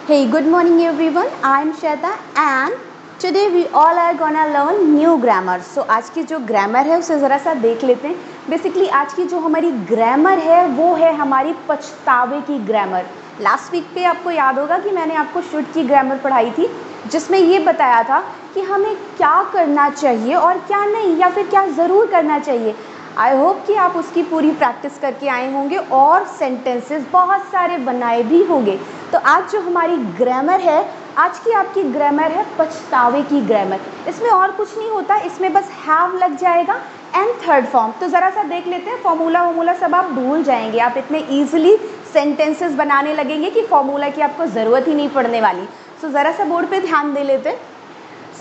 Hey, good morning everyone. I am Shweta and today we all are gonna learn new grammar. So आज की जो grammar है उसे ज़रा सा देख लेते हैं. बेसिकली आज की जो हमारी ग्रामर है वो है हमारी पछतावे की ग्रामर. लास्ट वीक पे आपको याद होगा कि मैंने आपको शुड की ग्रामर पढ़ाई थी जिसमें ये बताया था कि हमें क्या करना चाहिए और क्या नहीं, या फिर क्या ज़रूर करना चाहिए. आई होप कि आप उसकी पूरी प्रैक्टिस करके आए होंगे और सेंटेंसेस बहुत सारे बनाए भी होंगे. तो आज जो हमारी ग्रामर है, आज की आपकी ग्रामर है पछतावे की ग्रामर. इसमें और कुछ नहीं होता, इसमें बस हैव लग जाएगा एंड थर्ड फॉर्म. तो ज़रा सा देख लेते हैं. फॉर्मूला सब आप भूल जाएंगे, आप इतने ईजिली सेंटेंसेस बनाने लगेंगे कि फॉर्मूला की आपको ज़रूरत ही नहीं पड़ने वाली. सो ज़रा सा बोर्ड पे ध्यान दे लेते हैं.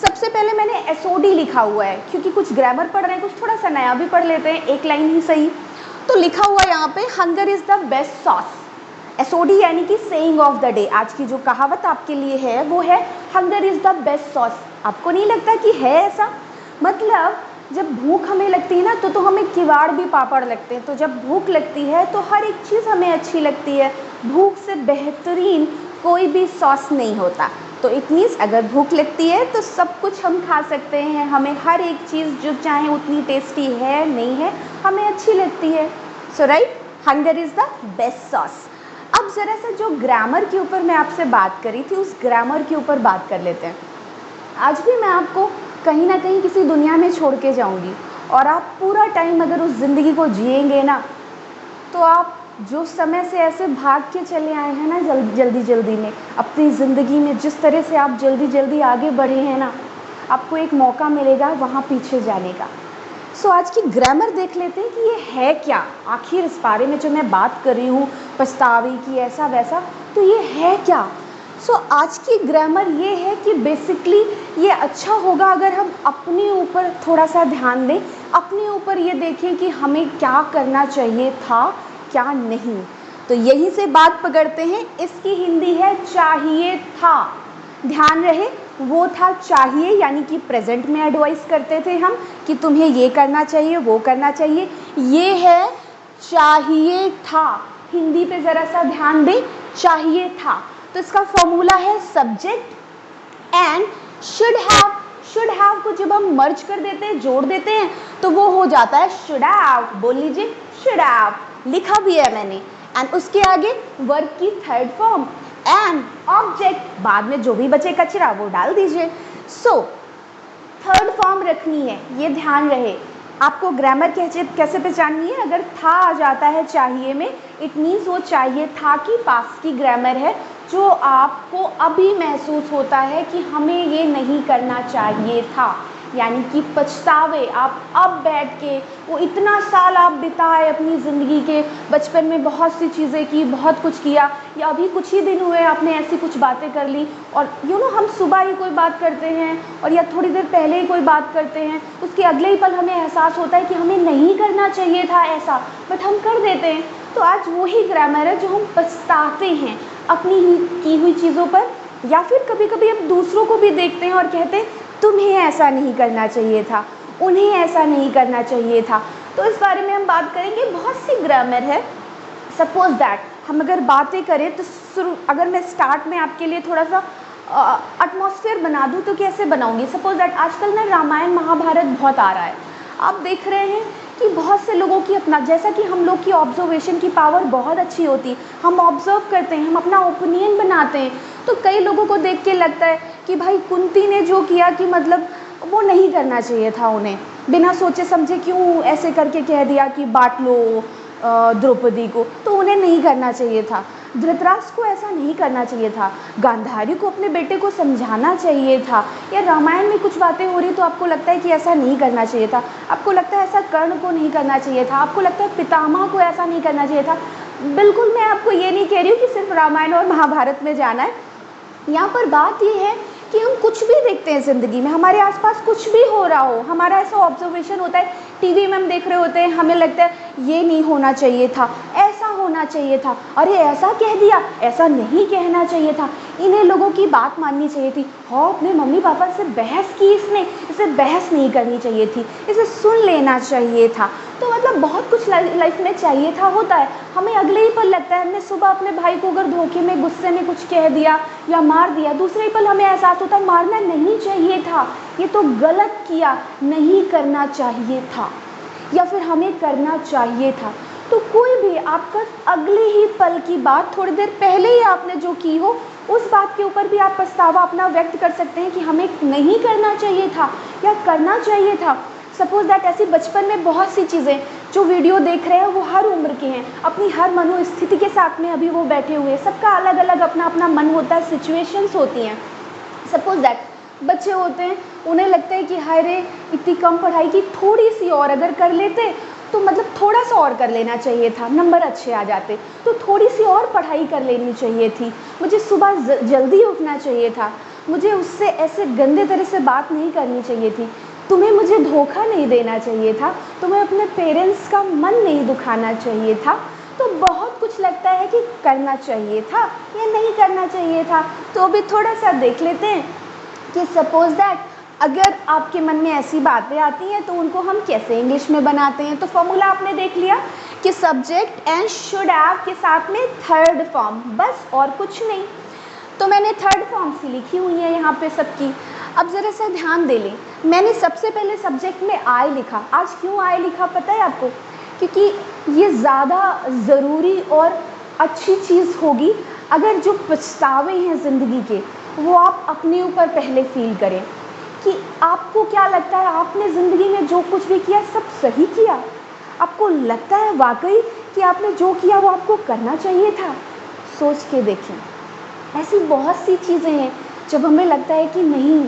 सबसे पहले मैंने एसओडी लिखा हुआ है क्योंकि कुछ ग्रामर पढ़ रहे हैं, कुछ थोड़ा सा नया भी पढ़ लेते हैं, एक लाइन ही सही. तो लिखा हुआ यहाँ पे hunger is the best sauce. SOD यानी कि सेइंग ऑफ द डे. आज की जो कहावत आपके लिए है वो है hunger is the best sauce. आपको नहीं लगता कि है ऐसा? मतलब जब भूख हमें लगती है ना तो हमें किवाड़ भी पापड़ लगते हैं. तो जब भूख लगती है तो हर एक चीज़ हमें अच्छी लगती है. भूख से बेहतरीन कोई भी सॉस नहीं होता. तो इट मीन्स अगर भूख लगती है तो सब कुछ हम खा सकते हैं. हमें हर एक चीज़ जो चाहे उतनी टेस्टी है नहीं है हमें अच्छी लगती है. So right, hunger is the best sauce. अब ज़रा सा जो ग्रामर के ऊपर मैं आपसे बात करी थी उस ग्रामर के ऊपर बात कर लेते हैं. आज भी मैं आपको कहीं ना कहीं किसी दुनिया में छोड़ के जाऊंगी और आप पूरा टाइम अगर उस ज़िंदगी को जिएंगे ना तो आप जो समय से ऐसे भाग के चले आए हैं ना जल्दी में अपनी ज़िंदगी में, जिस तरह से आप जल्दी आगे बढ़े हैं ना, आपको एक मौका मिलेगा वहाँ पीछे जाने का. सो आज की ग्रामर देख लेते हैं कि ये है क्या आखिर. इस बारे में जो मैं बात कर रही हूँ पछतावे की ऐसा वैसा, तो ये है क्या. सो आज की ग्रामर ये है कि बेसिकली ये अच्छा होगा अगर हम अपने ऊपर थोड़ा सा ध्यान दें, अपने ऊपर ये देखें कि हमें क्या करना चाहिए था क्या नहीं. तो यहीं से बात पकड़ते हैं. इसकी हिंदी है चाहिए था. ध्यान रहे वो था चाहिए, यानी कि प्रेजेंट में एडवाइस करते थे हम कि तुम्हें ये करना चाहिए वो करना चाहिए. ये है चाहिए था. हिंदी पे ज़रा सा ध्यान दें. चाहिए था तो इसका फॉर्मूला है subject and should have. Should have को जब हम मर्ज कर देते हैं, जोड़ देते हैं, तो वो हो जाता है शुड हैव. बोल लीजिए शुड हैव. लिखा भी है मैंने. एंड उसके आगे वर्ब की थर्ड फॉर्म एंड ऑब्जेक्ट. बाद में जो भी बचे कचरा वो डाल दीजिए. सो थर्ड फॉर्म रखनी है, ये ध्यान रहे. आपको ग्रामर कैसे पहचाननी है. अगर था आ जाता है चाहिए में, इट मीन्स वो चाहिए था कि पास की ग्रामर है जो आपको अभी महसूस होता है कि हमें ये नहीं करना चाहिए था. यानी कि पछतावे. आप अब बैठ के वो इतना साल आप बिताए अपनी ज़िंदगी के, बचपन में बहुत सी चीज़ें की, बहुत कुछ किया, या अभी कुछ ही दिन हुए आपने ऐसी कुछ बातें कर ली और हम सुबह ही कोई बात करते हैं और या थोड़ी देर पहले ही कोई बात करते हैं, उसके अगले ही पल हमें एहसास होता है कि हमें नहीं करना चाहिए था ऐसा, बट हम कर देते हैं. तो आज वही ग्रामर है जो हम पछताते हैं अपनी ही की हुई चीज़ों पर, या फिर कभी कभी हम दूसरों को भी देखते हैं और कहते हैं तुम्हें ऐसा नहीं करना चाहिए था, उन्हें ऐसा नहीं करना चाहिए था. तो इस बारे में हम बात करेंगे. बहुत सी ग्रामर है. सपोज दैट हम अगर बातें करें तो अगर मैं स्टार्ट में आपके लिए थोड़ा सा एटमॉस्फेयर बना दूँ तो कैसे बनाऊंगी. सपोज दैट आजकल ना रामायण महाभारत बहुत आ रहा है. आप देख रहे हैं कि बहुत से लोगों की अपना, जैसा कि हम लोग की ऑब्जर्वेशन की पावर बहुत अच्छी होती, हम ऑब्जर्व करते हैं, हम अपना ओपिनियन बनाते हैं. तो कई लोगों को देख के लगता है कि भाई कुंती ने जो किया कि मतलब वो नहीं करना चाहिए था, उन्हें बिना सोचे समझे क्यों ऐसे करके कह दिया कि बांट लो द्रौपदी को, तो उन्हें नहीं करना चाहिए था. धृतराष्ट्र को ऐसा नहीं करना चाहिए था. गांधारी को अपने बेटे को समझाना चाहिए था. या रामायण में कुछ बातें हो रही तो आपको लगता है कि ऐसा नहीं करना चाहिए था. आपको लगता है ऐसा कर्ण को नहीं करना चाहिए था. आपको लगता है पितामह को ऐसा नहीं करना चाहिए था. बिल्कुल मैं आपको ये नहीं कह रही हूँ कि सिर्फ रामायण और महाभारत में जाना है. यहाँ पर बात ये है कि हम कुछ भी देखते हैं ज़िंदगी में, हमारे आसपास कुछ भी हो रहा हो, हमारा ऐसा ऑब्जर्वेशन होता है टीवी में हम देख रहे होते हैं, हमें लगता है ये नहीं होना चाहिए था, ऐसा होना चाहिए था, अरे ऐसा कह दिया, ऐसा नहीं कहना चाहिए था, इन्हें लोगों की बात माननी चाहिए थी, हाँ अपने मम्मी पापा से बहस की इसने, इसे बहस नहीं करनी चाहिए थी, इसे सुन लेना चाहिए था। तो मतलब बहुत कुछ लाइफ में चाहिए था होता है। हमें अगले ही पल लगता है, हमने सुबह अपने भाई को अगर धोखे में गुस्से में कुछ कह दिया या मार दिया, दूसरे ही पल हमें एहसास होता है मारना नहीं चाहिए था, ये तो गलत किया, नहीं करना चाहिए था, या फिर हमें करना चाहिए था। तो कोई भी आपका अगले ही पल की बात, थोड़ी देर पहले ही आपने जो की हो, उस बात के ऊपर भी आप पछतावा अपना व्यक्त कर सकते हैं कि हमें नहीं करना चाहिए था या करना चाहिए था। सपोज दैट ऐसी बचपन में बहुत सी चीज़ें जो वीडियो देख रहे हैं वो हर उम्र के हैं, अपनी हर मनोस्थिति के साथ में अभी वो बैठे हुए हैं, सबका अलग अलग अपना अपना मन होता है, सिचुएशंस होती हैं। सपोज दैट बच्चे होते हैं, उन्हें लगता है कि हाय रे इतनी कम पढ़ाई की, थोड़ी सी और अगर कर लेते तो मतलब थोड़ा सा और कर लेना चाहिए था, नंबर अच्छे आ जाते, तो थोड़ी सी और पढ़ाई कर लेनी चाहिए थी, मुझे सुबह जल्दी उठना चाहिए था, मुझे उससे ऐसे गंदे तरह से बात नहीं करनी चाहिए थी, तुम्हें मुझे धोखा नहीं देना चाहिए था, तुम्हें अपने पेरेंट्स का मन नहीं दुखाना चाहिए था। तो बहुत कुछ लगता है कि करना चाहिए था या नहीं करना चाहिए था। तो अभी थोड़ा सा देख लेते हैं कि सपोज दैट अगर आपके मन में ऐसी बातें आती हैं तो उनको हम कैसे इंग्लिश में बनाते हैं। तो फॉर्मूला आपने देख लिया कि सब्जेक्ट एंड शुड हैव के साथ में थर्ड फॉर्म, बस और कुछ नहीं। तो मैंने थर्ड फॉर्म सी लिखी हुई है यहाँ पे सबकी। अब ज़रा सा ध्यान दे लें, मैंने सबसे पहले सब्जेक्ट में आई लिखा। आज क्यों आई लिखा पता है आपको? क्योंकि ये ज़्यादा ज़रूरी और अच्छी चीज़ होगी अगर जो पछतावे हैं ज़िंदगी के वो आप अपने ऊपर पहले फील करें कि आपको क्या लगता है आपने ज़िंदगी में जो कुछ भी किया सब सही किया। आपको लगता है वाकई कि आपने जो किया वो आपको करना चाहिए था? सोच के देखें। ऐसी बहुत सी चीज़ें हैं जब हमें लगता है कि नहीं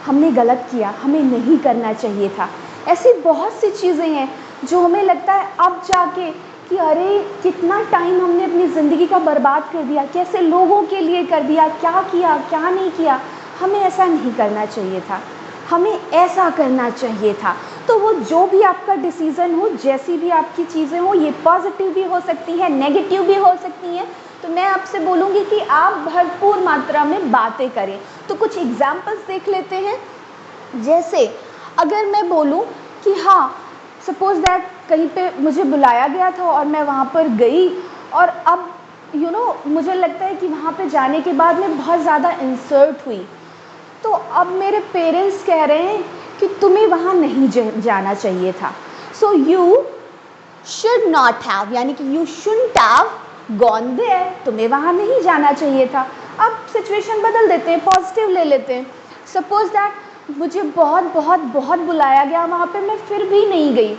हमने गलत किया, हमें नहीं करना चाहिए था। ऐसी बहुत सी चीज़ें हैं जो हमें लगता है अब जाके कि अरे कितना टाइम हमने अपनी ज़िंदगी का बर्बाद कर दिया, कैसे लोगों के लिए कर दिया, क्या किया क्या नहीं किया, हमें ऐसा नहीं करना चाहिए था, हमें ऐसा करना चाहिए था। तो वो जो भी आपका डिसीज़न हो, जैसी भी आपकी चीज़ें हो, ये पॉजिटिव भी हो सकती है, नेगेटिव भी हो सकती हैं, तो मैं आपसे बोलूँगी कि आप भरपूर मात्रा में बातें करें। तो कुछ एग्जाम्पल्स देख लेते हैं। जैसे अगर मैं बोलूँ कि हाँ सपोज दैट कहीं पे मुझे बुलाया गया था और मैं वहाँ पर गई और अब मुझे लगता है कि वहाँ पे जाने के बाद मैं बहुत ज़्यादा इंसल्ट हुई, तो अब मेरे पेरेंट्स कह रहे हैं कि तुम्हें वहाँ नहीं जाना चाहिए था। So you should not have, यानी कि you shouldn't have gone there, तुम्हें वहाँ नहीं जाना चाहिए था। अब सिचुएशन बदल देते हैं, पॉजिटिव ले लेते हैं। सपोज दैट मुझे बहुत बहुत बहुत बुलाया गया वहाँ पे, मैं फिर भी नहीं गई।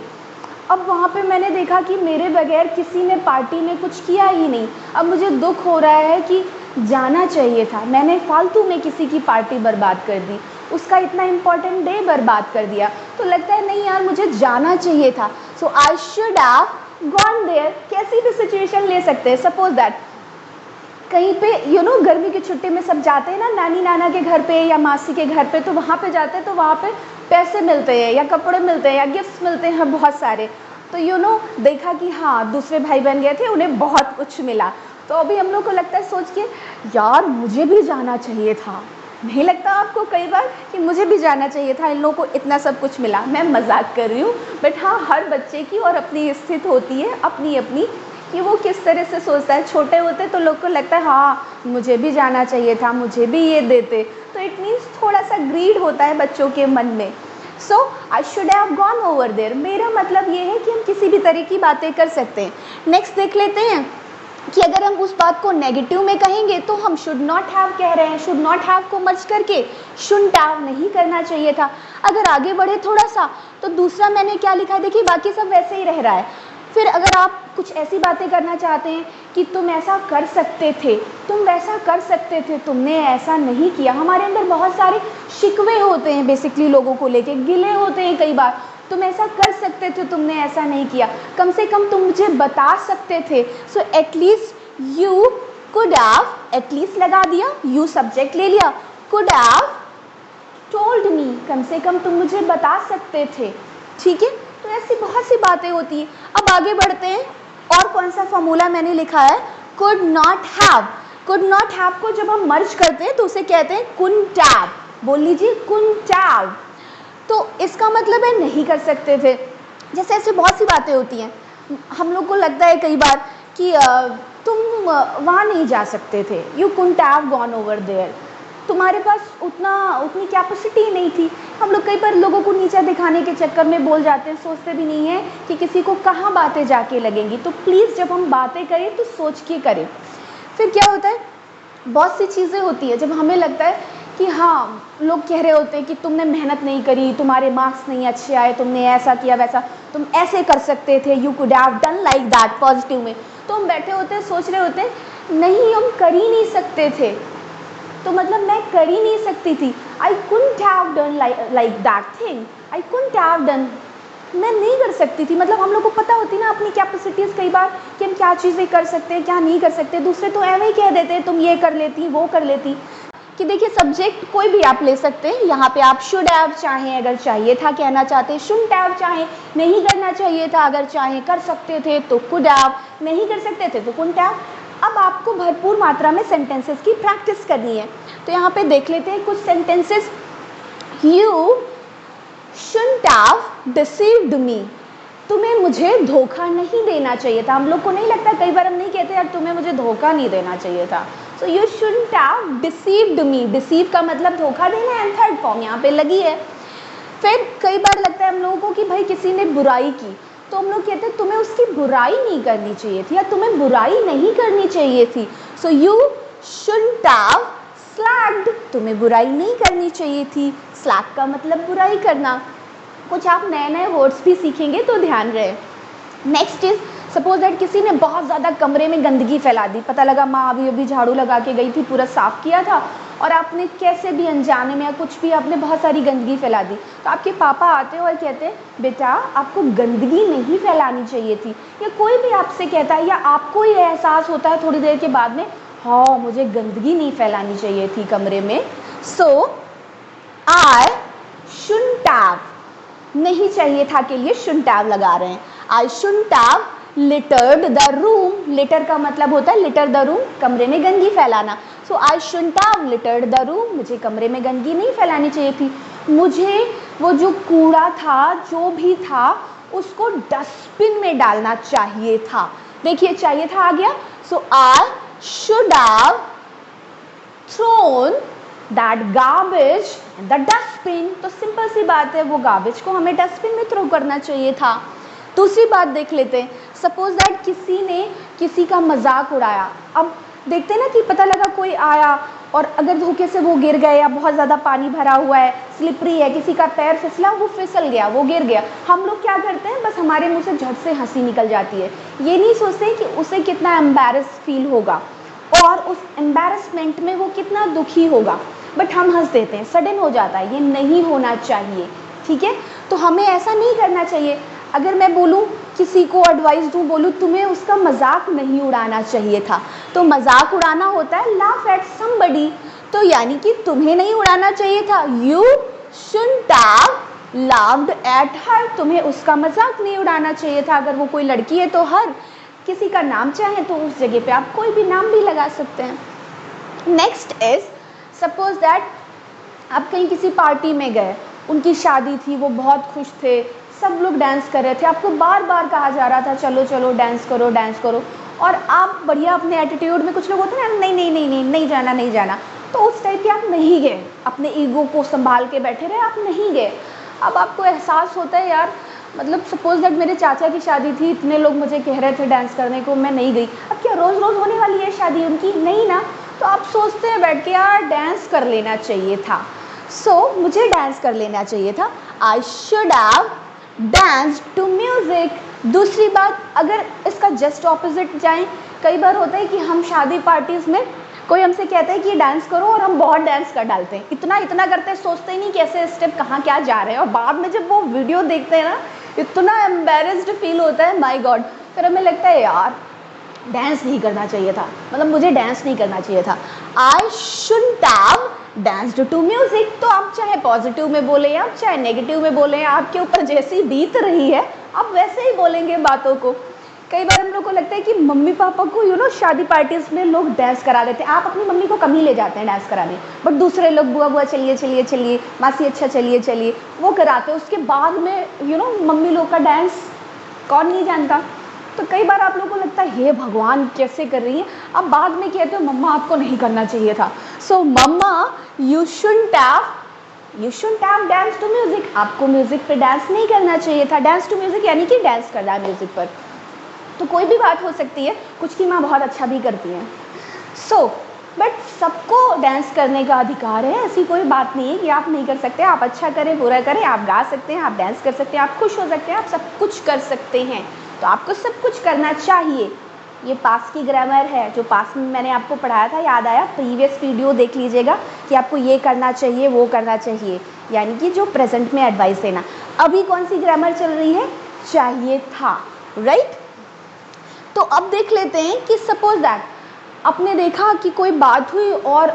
अब वहाँ पे मैंने देखा कि मेरे बगैर किसी ने पार्टी में कुछ किया ही नहीं। अब मुझे दुख हो रहा है कि जाना चाहिए था, मैंने फालतू में किसी की पार्टी बर्बाद कर दी, उसका इतना इम्पोर्टेंट डे बर्बाद कर दिया। तो लगता है नहीं यार मुझे जाना चाहिए था। So I should have gone there. कैसी भी सिचुएशन ले सकते हैं। सपोज दैट कहीं पे गर्मी की छुट्टी में सब जाते हैं ना नानी नाना के घर पे या मासी के घर पे, तो वहाँ पे जाते हैं तो वहाँ पे पैसे मिलते हैं या कपड़े मिलते हैं या गिफ्ट्स मिलते हैं बहुत सारे। तो देखा कि हाँ दूसरे भाई बहन गए थे, उन्हें बहुत कुछ मिला। तो अभी हम लोग को लगता है सोच के यार मुझे भी जाना चाहिए था। नहीं लगता आपको कई बार कि मुझे भी जाना चाहिए था, इन लोगों को इतना सब कुछ मिला? मैं मजाक कर रही हूँ, बट हाँ हर बच्चे की और अपनी स्थिति होती है अपनी अपनी कि वो किस तरह से सोचता है। छोटे होते तो लोग को लगता है हाँ मुझे भी जाना चाहिए था, मुझे भी ये देते, तो इट मीन्स थोड़ा सा ग्रीड होता है बच्चों के मन में। So I should have gone over there, मेरा मतलब ये है कि हम किसी भी तरह की बातें कर सकते हैं। नेक्स्ट देख लेते हैं कि अगर हम उस बात को नेगेटिव में कहेंगे तो हम शुड नॉट हैव कह रहे हैं, शुड नॉट हैव को मर्ज करके शुडंट हैव नहीं करना चाहिए था। अगर आगे बढ़े थोड़ा सा तो दूसरा मैंने क्या लिखा है, देखिए बाकी सब वैसे ही रह रहा है। फिर अगर आप कुछ ऐसी बातें करना चाहते हैं कि तुम ऐसा कर सकते थे, तुम वैसा कर सकते थे, तुमने ऐसा नहीं किया। हमारे अंदर बहुत सारे शिकवे होते हैं बेसिकली लोगों को लेके, गिले होते हैं कई बार, तुम ऐसा कर सकते थे, तुमने ऐसा नहीं किया, कम से कम तुम मुझे बता सकते थे। सो at least you could have, at least लगा दिया, यू सब्जेक्ट ले लिया, कुड हैव टोल्ड मी, कम से कम तुम मुझे बता सकते थे। ठीक है, तो ऐसी बहुत सी बातें होती हैं। अब आगे बढ़ते हैं, और कौन सा फॉर्मूला मैंने लिखा है, could not have. Could not have को जब हम मर्ज करते हैं तो उसे कहते हैं कुडंट हैव। बोल लीजिए कुडंट हैव। तो इसका मतलब है नहीं कर सकते थे। जैसे ऐसे बहुत सी बातें होती हैं, हम लोग को लगता है कई बार कि तुम वहाँ नहीं जा सकते थे, you couldn't have gone over there, तुम्हारे पास उतनी कैपेसिटी नहीं थी। हम लोग कई बार लोगों को नीचा दिखाने के चक्कर में बोल जाते हैं, सोचते भी नहीं है कि किसी को कहाँ बातें जाके लगेंगी। तो प्लीज़ जब हम बातें करें तो सोच के करें। फिर क्या होता है, बहुत सी चीज़ें होती है जब हमें लगता है कि हाँ, लोग कह रहे होते हैं कि तुमने मेहनत नहीं करी, तुम्हारे मार्क्स नहीं अच्छे आए, तुमने ऐसा किया वैसा, तुम ऐसे कर सकते थे, you could have done like that, positive में। तो हम बैठे होते हैं, सोच रहे होते हैं नहीं हम कर ही नहीं सकते थे, तो मतलब मैं कर ही नहीं सकती थी, आई couldn't have done like that thing, I couldn't have done, मैं नहीं कर सकती थी। मतलब हम लोग को पता होती ना अपनी कैपेसिटीज़ कई बार कि हम क्या चीज़ें कर सकते हैं क्या नहीं कर सकते। दूसरे तो ऐਵੇਂ ही कह देते हैं तुम ये कर लेती वो कर लेती। कि देखिए सब्जेक्ट कोई भी आप ले सकते हैं, यहाँ पे आप शुड हैव चाहें अगर चाहिए था कहना चाहते, शुडंट हैव चाहें नहीं करना चाहिए था, अगर चाहें कर सकते थे तो कुड हैव, नहीं कर सकते थे तो कुडंट हैव। अब आपको भरपूर मात्रा में सेंटेंसेस की प्रैक्टिस करनी है। तो यहाँ पे देख लेते हैं कुछ sentences. You shouldn't have deceived me, तुम्हें मुझे धोखा नहीं देना चाहिए था। हम लोग को नहीं लगता, कई बार हम नहीं कहते यार तुम्हें मुझे धोखा नहीं देना चाहिए था। So you shouldn't have deceived me, deceive का मतलब धोखा देना, एंड थर्ड फॉर्म यहाँ पे लगी है। फिर कई बार लगता है हम लोगों को कि भाई किसी ने बुराई की, तो हम लोग कहते हैं तुम्हें उसकी बुराई नहीं करनी चाहिए थी या तुम्हें बुराई नहीं करनी चाहिए थी। So you shouldn't have slaked, तुम्हें बुराई नहीं करनी चाहिए थी। स्लैक का मतलब बुराई करना। कुछ आप नए नए वर्ड्स भी सीखेंगे तो ध्यान रहे। नेक्स्ट इज सपोज दैट किसी ने बहुत ज़्यादा कमरे में गंदगी फैला दी, पता लगा माँ अभी झाड़ू लगा के गई थी, पूरा साफ़ किया था, और आपने कैसे भी अनजाने में या कुछ भी आपने बहुत सारी गंदगी फैला दी। तो आपके पापा आते हैं और कहते हैं बेटा आपको गंदगी नहीं फैलानी चाहिए थी। या कोई भी आपसे कहता है या आपको ही एहसास होता है थोड़ी देर के बाद में, हाँ मुझे गंदगी नहीं फैलानी चाहिए थी कमरे में। सो आई शुडंट हैव, नहीं चाहिए था के लिए शुडंट हैव लगा रहे हैं। आई shouldn't have littered the room, litre का मतलब होता है लिटर द रूम, कमरे में गंदगी फैलाना। So I shouldn't have littered the room, मुझे कमरे में गंदगी नहीं फैलानी चाहिए थी। मुझे वो जो कूड़ा था जो भी था उसको डस्टबिन में डालना चाहिए था। देखिए चाहिए था आ गया। So I should have thrown that garbage in the dustbin, तो सिंपल सी बात है वो गार्बेज को हमें डस्टबिन में थ्रो करना चाहिए था। दूसरी बात देख लेते हैं, सपोज दैट किसी ने किसी का मजाक उड़ाया। अब देखते हैं ना कि पता लगा कोई आया और अगर धोखे से वो गिर गए या बहुत ज़्यादा पानी भरा हुआ है, स्लिपरी है, किसी का पैर फिसला, वो फिसल गया, वो गिर गया, हम लोग क्या करते हैं बस हमारे मुंह से झट से हंसी निकल जाती है। ये नहीं सोचते कि उसे कितना एम्बैरस फील होगा और उस एम्बैरसमेंट में वो कितना दुखी होगा, बट हम हंस देते हैं, सडन हो जाता है। ये नहीं होना चाहिए, ठीक है। तो हमें ऐसा नहीं करना चाहिए। अगर मैं बोलूँ किसी को एडवाइस दूँ, बोलूँ तुम्हें उसका मजाक नहीं उड़ाना चाहिए था, तो मजाक उड़ाना होता है लाफ एट समबडी, तो यानी कि तुम्हें नहीं उड़ाना चाहिए था। You shouldn't have laughed at her, तुम्हें उसका मजाक नहीं उड़ाना चाहिए था। अगर वो कोई लड़की है तो हर, किसी का नाम चाहे तो उस जगह पे आप कोई भी नाम भी लगा सकते हैं। नेक्स्ट इज सपोज दैट आप कहीं किसी पार्टी में गए, उनकी शादी थी, वो बहुत खुश थे, सब लोग डांस कर रहे थे, आपको बार बार कहा जा रहा था चलो चलो डांस करो डांस करो, और आप बढ़िया अपने एटीट्यूड में, कुछ लोग होते हैं ना नहीं नहीं नहीं नहीं नहीं जाना नहीं जाना, तो उस टाइप के आप नहीं गए, अपने ईगो को संभाल के बैठे रहे, आप नहीं गए। अब आपको एहसास होता है यार, मतलब सपोज दैट मेरे चाचा की शादी थी, इतने लोग मुझे कह रहे थे डांस करने को, मैं नहीं गई। अब क्या रोज़ रोज़ होने वाली है शादी उनकी? नहीं ना। तो आप सोचते हैं बैठ के यार डांस कर लेना चाहिए था। मुझे डांस कर लेना चाहिए था। I should have dance to music. दूसरी बात, अगर इसका जस्ट ऑपोजिट जाएं, कई बार होता है कि हम शादी पार्टीज़ में कोई हमसे कहता है कि डांस करो और हम बहुत डांस कर डालते हैं, इतना इतना करते हैं, सोचते ही नहीं कैसे स्टेप कहाँ क्या जा रहे हैं, और बाद में जब वो वीडियो देखते हैं ना इतना एम्बैरेस्ड फील होता है, माय गॉड। फिर हमें लगता है यार डांस नहीं करना चाहिए था, मतलब मुझे डांस नहीं करना चाहिए था। I shouldn't have danced to music. तो आप चाहे पॉजिटिव में बोले, आप चाहे नेगेटिव में बोले, आपके ऊपर जैसी बीत रही है आप वैसे ही बोलेंगे बातों को। कई बार हम लोग को लगता है कि मम्मी पापा को शादी पार्टीज में लोग डांस करा देते हैं, आप अपनी मम्मी को कम ही ले जाते हैं डांस कराने, बट दूसरे लोग बुआ बुआ चलिए चलिए चलिए, मासी अच्छा चलिए चलिए, वो कराते हैं। उसके बाद में मम्मी लोग का डांस कौन नहीं जानता। तो कई बार आप लोगों को लगता है हे भगवान कैसे कर रही है, अब बाद में कहते हो मम्मा आपको नहीं करना चाहिए था। So mamma you shouldn't have dance to music, आपको म्यूजिक पे डांस नहीं करना चाहिए था। डांस टू म्यूजिक यानी कि डांस करना है म्यूजिक पर, तो कोई भी बात हो सकती है, कुछ की माँ बहुत अच्छा भी करती हैं। बट सबको डांस करने का अधिकार है, ऐसी कोई बात नहीं है कि आप नहीं कर सकते। आप अच्छा करें बुरा करें, आप गा सकते हैं, आप डांस कर सकते हैं, आप खुश हो सकते हैं, आप सब कुछ कर सकते हैं। तो आपको सब कुछ करना चाहिए। ये पास्ट की ग्रामर है, जो पास्ट में मैंने आपको पढ़ाया था, याद आया? प्रीवियस वीडियो देख लीजिएगा कि आपको ये करना चाहिए वो करना चाहिए, यानी कि जो प्रेजेंट में एडवाइस देना। अभी कौन सी ग्रामर चल रही है? चाहिए था, राइट। तो अब देख लेते हैं कि सपोज दैट आपने देखा कि कोई बात हुई और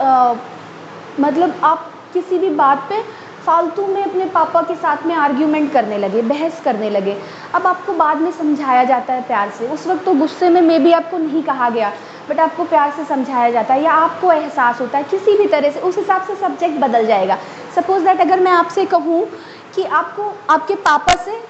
मतलब आप किसी भी बात पे फालतू में अपने पापा के साथ में आर्ग्यूमेंट करने लगे, बहस करने लगे। अब आपको बाद में समझाया जाता है प्यार से, उस वक्त तो गुस्से में मे बी आपको नहीं कहा गया, बट आपको प्यार से समझाया जाता है या आपको एहसास होता है किसी भी तरह से, उस हिसाब से सब्जेक्ट बदल जाएगा। सपोज दैट अगर मैं आपसे कहूँ कि आपको आपके पापा से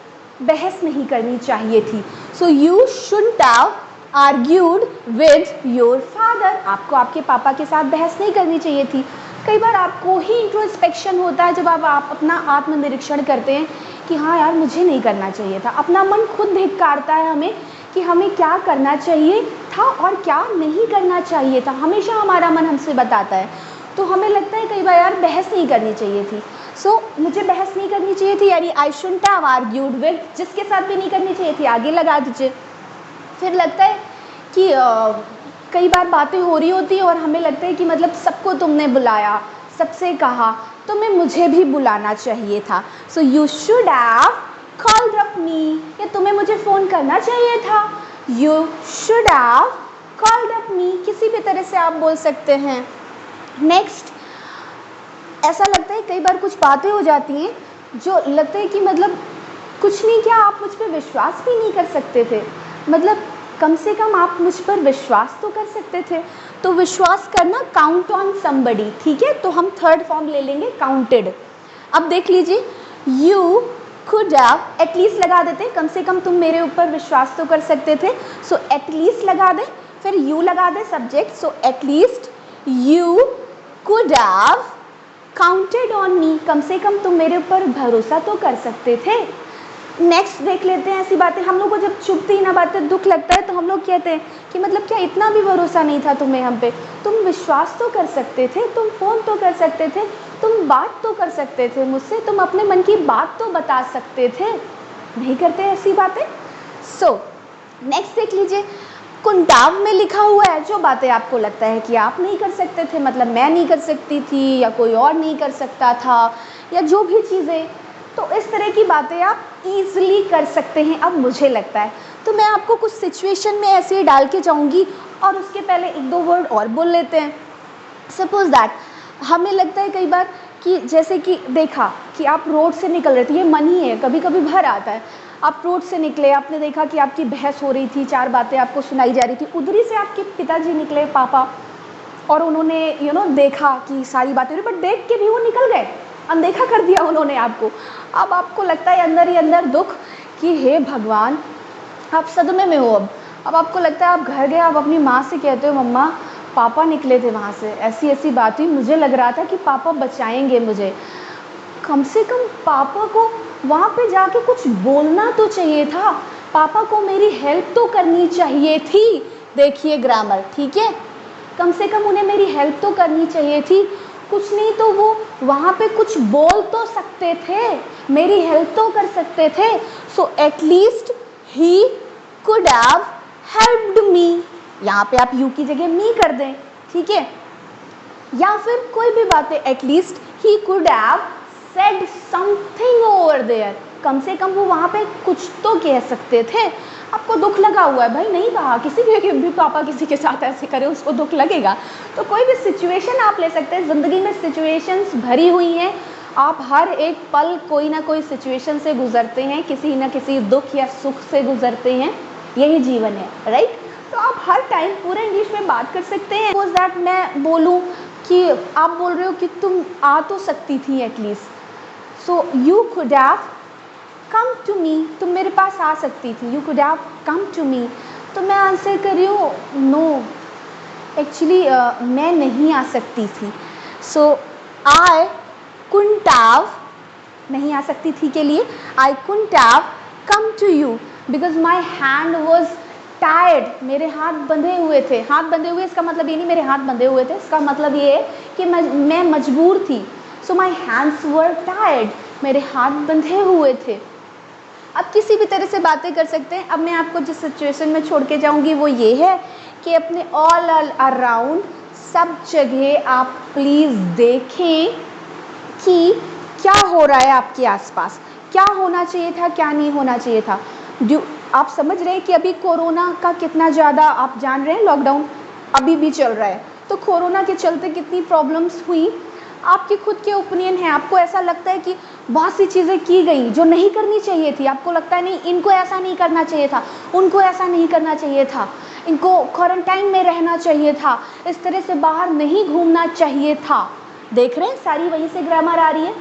बहस नहीं करनी चाहिए थी, so you shouldn't have argued with your father, आपको आपके पापा के साथ बहस नहीं करनी चाहिए थी। कई बार आपको ही इंट्रोस्पेक्शन होता है जब आप अपना आत्मनिरीक्षण करते हैं कि हाँ यार मुझे नहीं करना चाहिए था। अपना मन खुद धिक्कारता है हमें कि हमें क्या करना चाहिए था और क्या नहीं करना चाहिए था, हमेशा हमारा मन हमसे बताता है। तो हमें लगता है कई बार यार बहस नहीं करनी चाहिए थी, मुझे बहस नहीं करनी चाहिए थी, यानी आई शुडंट हैव आर्ग्यूड विद, जिसके साथ भी नहीं करनी चाहिए थी आगे लगा दीजिए। फिर लगता है कि कई बार बातें हो रही होती हैं और हमें लगता है कि मतलब सबको तुमने बुलाया, सबसे कहा, तो मुझे भी बुलाना चाहिए था। So you should have called up me, या तुम्हें मुझे फ़ोन करना चाहिए था। You should have called up me, किसी भी तरह से आप बोल सकते हैं। नेक्स्ट, ऐसा लगता है कई बार कुछ बातें हो जाती हैं जो लगता है कि मतलब कुछ नहीं, क्या आप मुझ पर विश्वास भी नहीं कर सकते थे, मतलब कम से कम आप मुझ पर विश्वास तो कर सकते थे। तो विश्वास करना, काउंट ऑन समबडी, ठीक है। तो हम थर्ड फॉर्म ले लेंगे काउंटेड। अब देख लीजिए, यू कुड हैव, एटलीस्ट लगा देते, कम से कम तुम मेरे ऊपर विश्वास तो कर सकते थे। सो एटलीस्ट लगा दें, फिर यू लगा दें subject. So at least you could have counted on me, कम से कम तुम मेरे ऊपर भरोसा तो कर सकते थे। नेक्स्ट देख लेते हैं ऐसी बातें, हम लोग को जब चुभती ना बातें, दुख लगता है, तो हम लोग कहते हैं कि मतलब क्या इतना भी भरोसा नहीं था तुम्हें हम पे, तुम विश्वास तो कर सकते थे, तुम फ़ोन तो कर सकते थे, तुम बात तो कर सकते थे मुझसे, तुम अपने मन की बात तो बता सकते थे। नहीं करते ऐसी बातें। सो नेक्स्ट देख लीजिए, कुंटाव में लिखा हुआ है जो बातें आपको लगता है कि आप नहीं कर सकते थे, मतलब मैं नहीं कर सकती थी या कोई और नहीं कर सकता था, या जो भी चीज़ें, तो इस तरह की बातें आप ईज़िली कर सकते हैं। अब मुझे लगता है तो मैं आपको कुछ सिचुएशन में ऐसे डाल के जाऊंगी और उसके पहले एक दो वर्ड और बोल लेते हैं। सपोज दैट हमें लगता है कई बार कि जैसे कि देखा कि आप रोड से निकल रहे थे, ये मन ही है, कभी कभी भर आता है, आप रोड से निकले, आपने देखा कि आपकी बहस हो रही थी, चार बातें आपको सुनाई जा रही थी, उधरी से आपके पिताजी निकले, पापा, और उन्होंने देखा कि सारी बातें हो रही, बट देख के भी वो निकल गए, अनदेखा कर दिया उन्होंने आपको। अब आपको लगता है अंदर ही अंदर दुख कि हे भगवान, आप सदमे में हो। अब आपको लगता है आप घर गए, आप अपनी माँ से कहते हो मम्मा पापा निकले थे वहाँ से, ऐसी ऐसी बात हुई, मुझे लग रहा था कि पापा बचाएंगे मुझे, कम से कम पापा को वहाँ पे जाके कुछ बोलना तो चाहिए था, पापा को मेरी हेल्प तो करनी चाहिए थी। देखिए ग्रामर, ठीक है, कम से कम उन्हें मेरी हेल्प तो करनी चाहिए थी, कुछ नहीं तो वो वहाँ पे कुछ बोल तो सकते थे, मेरी हेल्प तो कर सकते थे। So at least he could have helped me, यहाँ पे आप यू की जगह मी कर दें, ठीक है। या फिर कोई भी बात है, at least he could have said something over there, कम से कम वो वहाँ पे कुछ तो कह सकते थे। आपको दुख लगा हुआ है, भाई नहीं कहा किसी भी पापा किसी के साथ ऐसे करे उसको दुख लगेगा। तो कोई भी सिचुएशन आप ले सकते हैं, ज़िंदगी में सिचुएशंस भरी हुई हैं, आप हर एक पल कोई ना कोई सिचुएशन से गुजरते हैं, किसी न किसी दुख या सुख से गुजरते हैं, यही जीवन है, राइट। तो आप हर टाइम पूरे इंग्लिश में बात कर सकते हैं। सपोज दैट मैं बोलूँ कि आप बोल रहे हो कि तुम आ तो सकती थी at least, so you could have come to me, तुम मेरे पास आ सकती थी, you could have come to me. तो मैं आंसर कर रही हूँ नो, एक्चुअली मैं नहीं आ सकती थी। सो आई कुडंट हैव, नहीं आ सकती थी के लिए I couldn't have come to you because my hand was tired, मेरे हाथ बंधे हुए थे। हाथ बंधे हुए इसका मतलब ये नहीं मेरे हाथ बंधे हुए थे, इसका मतलब ये है कि मैं मजबूर थी। सो माई हैंड्स वर टायर्ड, मेरे हाथ बंधे हुए थे। अब किसी भी तरह से बातें कर सकते हैं। अब मैं आपको जिस सिचुएशन में छोड़ के जाऊंगी वो ये है कि अपने ऑल अराउंड सब जगह आप प्लीज़ देखें कि क्या हो रहा है आपके आसपास, क्या होना चाहिए था, क्या नहीं होना चाहिए था। आप समझ रहे हैं कि अभी कोरोना का कितना ज़्यादा, आप जान रहे हैं लॉकडाउन अभी भी चल रहा है, तो कोरोना के चलते कितनी प्रॉब्लम्स हुई। आपके खुद के ओपिनियन है, आपको ऐसा लगता है कि बहुत सी चीज़ें की गई जो नहीं करनी चाहिए थी, आपको लगता है नहीं इनको ऐसा नहीं करना चाहिए था, उनको ऐसा नहीं करना चाहिए था, इनको क्वारंटाइन में रहना चाहिए था, इस तरह से बाहर नहीं घूमना चाहिए था। देख रहे हैं सारी वहीं से ग्रामर आ रही है।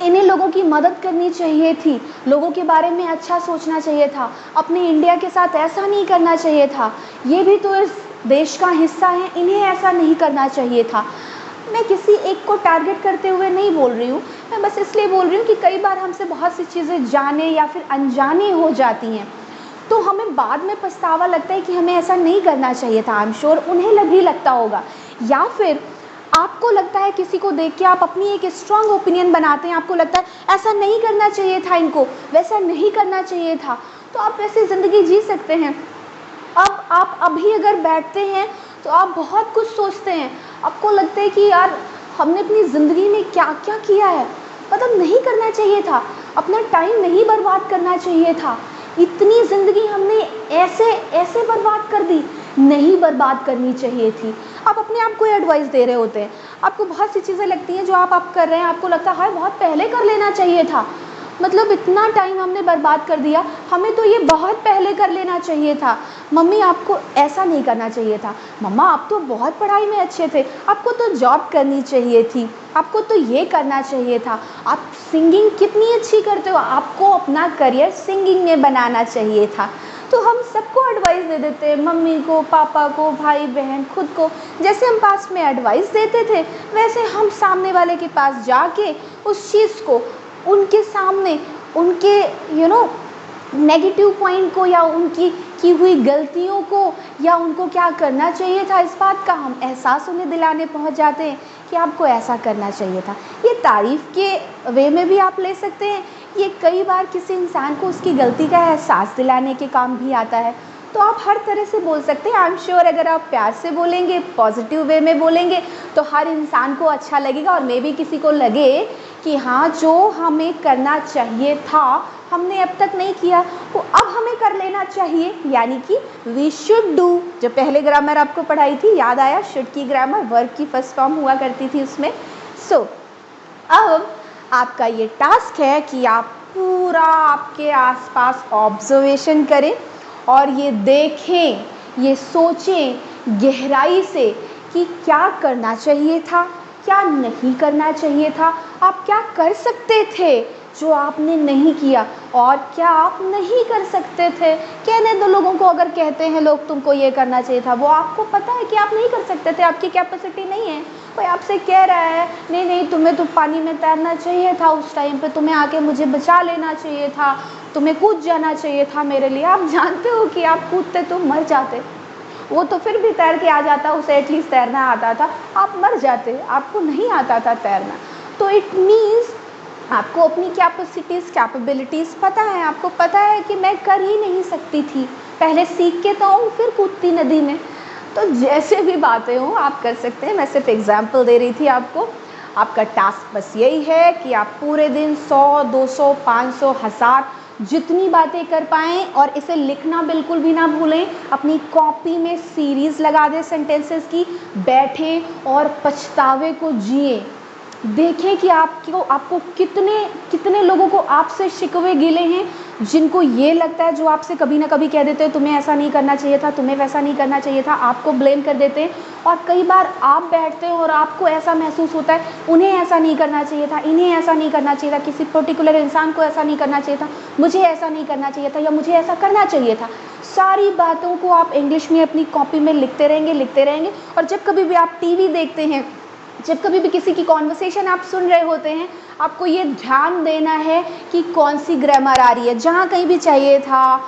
इन्हें लोगों की मदद करनी चाहिए थी, लोगों के बारे में अच्छा सोचना चाहिए था, अपने इंडिया के साथ ऐसा नहीं करना चाहिए था, ये भी तो इस देश का हिस्सा है, इन्हें ऐसा नहीं करना चाहिए था। मैं किसी एक को टारगेट करते हुए नहीं बोल रही हूँ, मैं बस इसलिए बोल रही हूँ कि कई बार हमसे बहुत सी चीज़ें जाने या फिर अनजाने हो जाती हैं, तो हमें बाद में पछतावा लगता है कि हमें ऐसा नहीं करना चाहिए था। आई एम श्योर उन्हें भी लगता होगा, या फिर आपको लगता है किसी को देख के आप अपनी एक स्ट्रांग ओपिनियन बनाते हैं, आपको लगता है ऐसा नहीं करना चाहिए था, इनको वैसा नहीं करना चाहिए था, तो आप वैसे ज़िंदगी जी सकते हैं। अब आप अभी अगर बैठते हैं तो आप बहुत कुछ सोचते हैं, आपको लगता है कि यार हमने अपनी ज़िंदगी में क्या क्या किया है, मतलब नहीं करना चाहिए था, अपना टाइम नहीं बर्बाद करना चाहिए था, इतनी ज़िंदगी हमने ऐसे ऐसे बर्बाद कर दी, नहीं बर्बाद करनी चाहिए थी। आप अपने आप को एडवाइस दे रहे होते हैं, आपको बहुत सी चीज़ें लगती हैं जो आप कर रहे हैं, आपको लगता है बहुत पहले कर लेना चाहिए था, मतलब इतना टाइम हमने बर्बाद कर दिया, हमें तो ये बहुत पहले कर लेना चाहिए था। मम्मी आपको ऐसा नहीं करना चाहिए था, मम्मा आप तो बहुत पढ़ाई में अच्छे थे, आपको तो जॉब करनी चाहिए थी, आपको तो ये करना चाहिए था, आप सिंगिंग कितनी अच्छी करते हो, आपको अपना करियर सिंगिंग में बनाना चाहिए था। तो हम सबको एडवाइस दे देते हैं, मम्मी को, पापा को, भाई बहन, खुद को। जैसे हम पास में एडवाइस देते थे वैसे हम सामने वाले के पास जाके उस चीज़ को उनके सामने उनके नेगेटिव पॉइंट को या उनकी की हुई गलतियों को या उनको क्या करना चाहिए था, इस बात का हम एहसास उन्हें दिलाने पहुंच जाते हैं कि आपको ऐसा करना चाहिए था। ये तारीफ़ के वे में भी आप ले सकते हैं, ये कई बार किसी इंसान को उसकी गलती का एहसास दिलाने के काम भी आता है। तो आप हर तरह से बोल सकते हैं। आई एम श्योर अगर आप प्यार से बोलेंगे, पॉजिटिव वे में बोलेंगे तो हर इंसान को अच्छा लगेगा, और मे भी किसी को लगे कि हाँ जो हमें करना चाहिए था हमने अब तक नहीं किया, वो अब हमें कर लेना चाहिए, यानी कि वी शुड डू। जो पहले ग्रामर आपको पढ़ाई थी, याद आया? शुड की ग्रामर वर्ब की फर्स्ट फॉर्म हुआ करती थी उसमें। सो अब आपका ये टास्क है कि आप पूरा आपके आसपास ऑब्जर्वेशन करें और ये देखें, ये सोचें गहराई से कि क्या करना चाहिए था, क्या नहीं करना चाहिए था, आप क्या कर सकते थे जो आपने नहीं किया, और क्या आप नहीं कर सकते थे। कहने दो लोगों को, अगर कहते हैं लोग तुमको ये करना चाहिए था, वो आपको पता है कि आप नहीं कर सकते थे, आपकी कैपेसिटी नहीं है। कोई आपसे कह रहा है नहीं नहीं तुम्हें तो पानी में तैरना चाहिए था, उस टाइम पे तुम्हें आके मुझे बचा लेना चाहिए था, तुम्हें कूद जाना चाहिए था मेरे लिए। आप जानते हो कि आप कूदते तो मर जाते, वो तो फिर भी तैर के आ जाता, उसे एटलीस्ट तैरना आता था, आप मर जाते, आपको नहीं आता था तैरना। तो इट मीन्स आपको अपनी कैपेसिटीज़, कैपेबिलिटीज़ पता है, आपको पता है कि मैं कर ही नहीं सकती थी, पहले सीख के तो आऊँ फिर कूदती नदी में। तो जैसे भी बातें हों आप कर सकते हैं, मैं सिर्फ एग्जाम्पल दे रही थी आपको। आपका टास्क बस यही है कि आप पूरे दिन 100, 200, 500, 1000 जितनी बातें कर पाएँ, और इसे लिखना बिल्कुल भी ना भूलें। अपनी कॉपी में सीरीज़ लगा दें सेंटेंसेस की, बैठें और पछतावे को जिएँ। देखें कि आपको कितने कितने लोगों को आपसे शिकवे गिले हैं, जिनको ये लगता है, जो आपसे कभी ना कभी कह देते हैं तुम्हें ऐसा नहीं करना चाहिए था, तुम्हें वैसा नहीं करना चाहिए था, आपको ब्लेम कर देते हैं। और कई बार आप बैठते हैं और आपको ऐसा महसूस होता है उन्हें ऐसा नहीं करना चाहिए था, इन्हें ऐसा नहीं करना चाहिए था, किसी पर्टिकुलर इंसान को ऐसा नहीं करना चाहिए था, मुझे ऐसा नहीं करना चाहिए था, या मुझे ऐसा करना चाहिए था। सारी बातों को आप इंग्लिश में अपनी कॉपी में लिखते रहेंगे। और जब कभी भी आप टीवी देखते हैं, जब कभी भी किसी की कॉन्वर्सेशन आप सुन रहे होते हैं, आपको ये ध्यान देना है कि कौन सी ग्रामर आ रही है। जहाँ कहीं भी चाहिए था,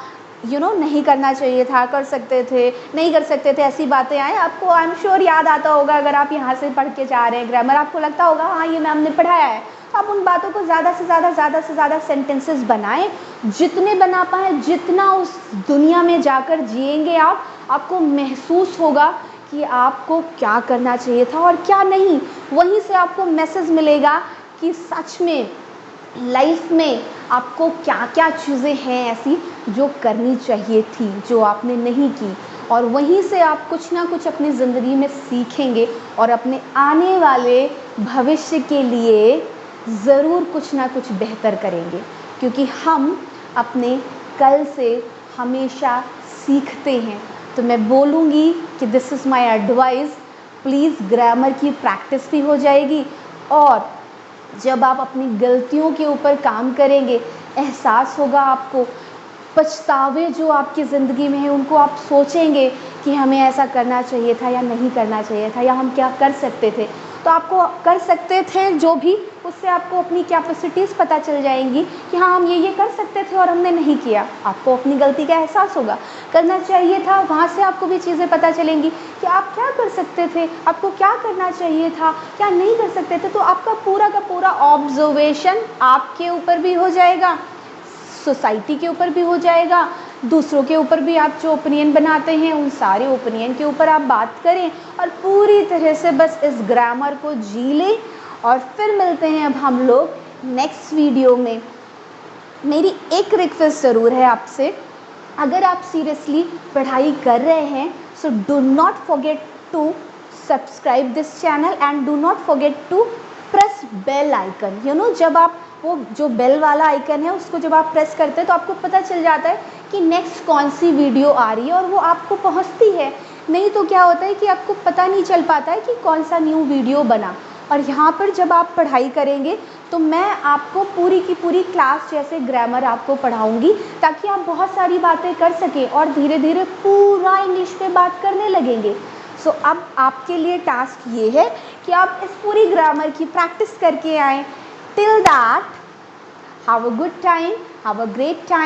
नहीं करना चाहिए था, कर सकते थे, नहीं कर सकते थे, ऐसी बातें आए, आपको आई एम श्योर याद आता होगा। अगर आप यहाँ से पढ़ के जा रहे हैं ग्रामर, आपको लगता होगा हाँ ये मैम ने पढ़ाया है। तो आप उन बातों को ज़्यादा से ज़्यादा सेंटेंसेस बनाएं, जितने बना पाएँ। जितना उस दुनिया में जाकर जिएंगे आपको महसूस होगा कि आपको क्या करना चाहिए था और क्या नहीं। वहीं से आपको मैसेज मिलेगा कि सच में लाइफ में आपको क्या क्या चीज़ें हैं ऐसी जो करनी चाहिए थी, जो आपने नहीं की। और वहीं से आप कुछ ना कुछ अपनी ज़िंदगी में सीखेंगे और अपने आने वाले भविष्य के लिए ज़रूर कुछ ना कुछ बेहतर करेंगे, क्योंकि हम अपने कल से हमेशा सीखते हैं। तो मैं बोलूँगी कि this is my advice, please grammar की प्रैक्टिस भी हो जाएगी, और जब आप अपनी गलतियों के ऊपर काम करेंगे, एहसास होगा आपको। पछतावे जो आपकी ज़िंदगी में हैं उनको आप सोचेंगे कि हमें ऐसा करना चाहिए था या नहीं करना चाहिए था, या हम क्या कर सकते थे। तो आपको कर सकते थे जो भी, उससे आपको अपनी कैपेसिटीज़ पता चल जाएंगी कि हाँ हम ये कर सकते थे और हमने नहीं किया। आपको अपनी गलती का एहसास होगा। करना चाहिए था, वहाँ से आपको भी चीज़ें पता चलेंगी कि आप क्या कर सकते थे, आपको क्या करना चाहिए था, क्या नहीं कर सकते थे। तो आपका पूरा का पूरा ऑब्जर्वेशन आपके ऊपर भी हो जाएगा, सोसाइटी के ऊपर भी हो जाएगा, दूसरों के ऊपर भी। आप जो ओपिनियन बनाते हैं उन सारे ओपिनियन के ऊपर आप बात करें, और पूरी तरह से बस इस ग्रामर को जी लें। और फिर मिलते हैं अब हम लोग नेक्स्ट वीडियो में। मेरी एक रिक्वेस्ट ज़रूर है आपसे, अगर आप सीरियसली पढ़ाई कर रहे हैं, so do not forget to subscribe this channel and do not forget to press bell icon. जब आप वो जो बेल वाला आइकन है उसको जब आप प्रेस करते हैं तो आपको पता चल जाता है कि नेक्स्ट कौन सी वीडियो आ रही है, और वो आपको पहुंचती है। नहीं तो क्या होता है कि आपको पता नहीं चल पाता है कि कौन सा न्यू वीडियो बना। और यहाँ पर जब आप पढ़ाई करेंगे तो मैं आपको पूरी की पूरी क्लास जैसे ग्रामर आपको पढ़ाऊँगी, ताकि आप बहुत सारी बातें कर सकें और धीरे धीरे पूरा इंग्लिश में बात करने लगेंगे। सो अब आपके लिए टास्क ये है कि आप इस पूरी ग्रामर की प्रैक्टिस करके आएँ। Till that, have a good time, have a great time.